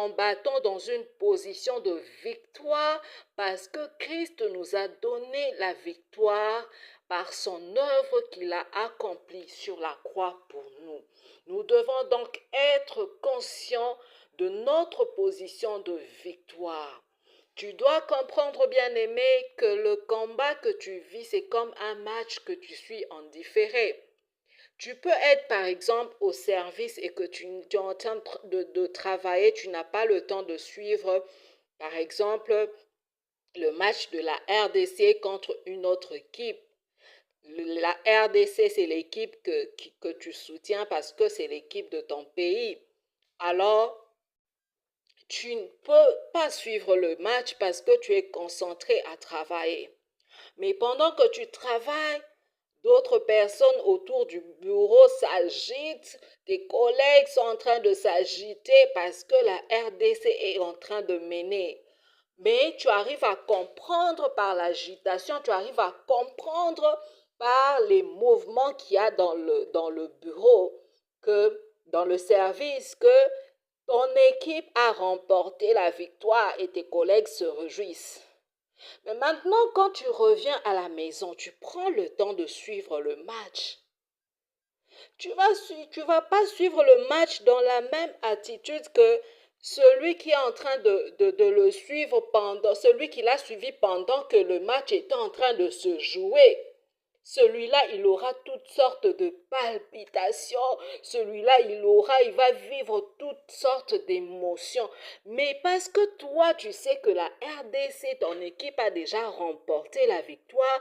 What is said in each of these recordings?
combattons dans une position de victoire parce que Christ nous a donné la victoire par son œuvre qu'il a accomplie sur la croix pour nous. Nous devons donc être conscients de notre position de victoire. Tu dois comprendre, bien-aimé, que le combat que tu vis, c'est comme un match que tu suis en différé. Tu peux être, par exemple, au service et que tu es en train de travailler, tu n'as pas le temps de suivre, par exemple, le match de la RDC contre une autre équipe. La RDC, c'est l'équipe que tu soutiens parce que c'est l'équipe de ton pays. Alors, tu ne peux pas suivre le match parce que tu es concentré à travailler. Mais pendant que tu travailles, d'autres personnes autour du bureau s'agitent, tes collègues sont en train de s'agiter parce que la RDC est en train de mener. Mais tu arrives à comprendre par l'agitation, tu arrives à comprendre par les mouvements qu'il y a dans le bureau, dans le service, que ton équipe a remporté la victoire et tes collègues se réjouissent. Mais maintenant, quand tu reviens à la maison, tu prends le temps de suivre le match. Tu vas pas suivre le match dans la même attitude que celui qui est en train de le suivre celui qui l'a suivi pendant que le match était en train de se jouer. Celui-là, il aura toutes sortes de palpitations. Celui-là, il va vivre toutes sortes d'émotions. Mais parce que toi, tu sais que la RDC, ton équipe a déjà remporté la victoire,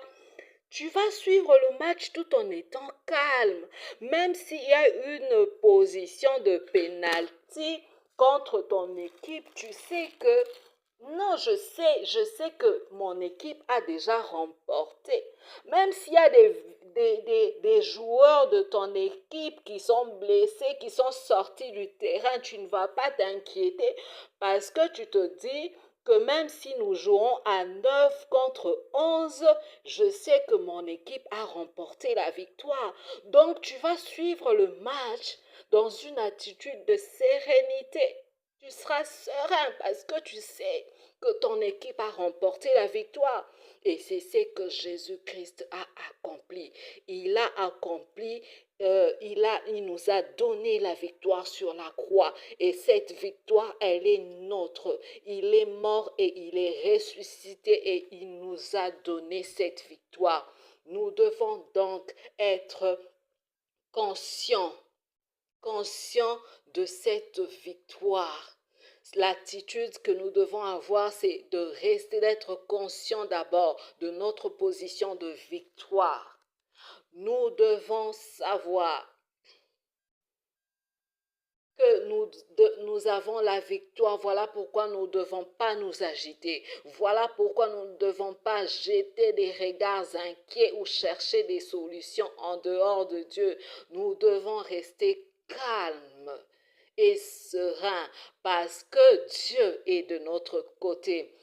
tu vas suivre le match tout en étant calme. Même s'il y a une position de pénalty contre ton équipe, tu sais que non, je sais que mon équipe a déjà remporté. Même s'il y a des joueurs de ton équipe qui sont blessés, qui sont sortis du terrain, tu ne vas pas t'inquiéter parce que tu te dis que même si nous jouons à 9 contre 11, je sais que mon équipe a remporté la victoire. Donc tu vas suivre le match dans une attitude de sérénité. Tu seras serein parce que tu sais que ton équipe a remporté la victoire. Et c'est ce que Jésus-Christ a accompli. Il a accompli, il nous a donné la victoire sur la croix. Et cette victoire, elle est nôtre. Il est mort et il est ressuscité et il nous a donné cette victoire. Nous devons donc être conscients de cette victoire. L'attitude que nous devons avoir, c'est d'être conscient d'abord de notre position de victoire. Nous devons savoir que nous avons la victoire. Voilà pourquoi nous ne devons pas nous agiter. Voilà pourquoi nous ne devons pas jeter des regards inquiets ou chercher des solutions en dehors de Dieu. Nous devons rester calmes et sereins parce que Dieu est de notre côté.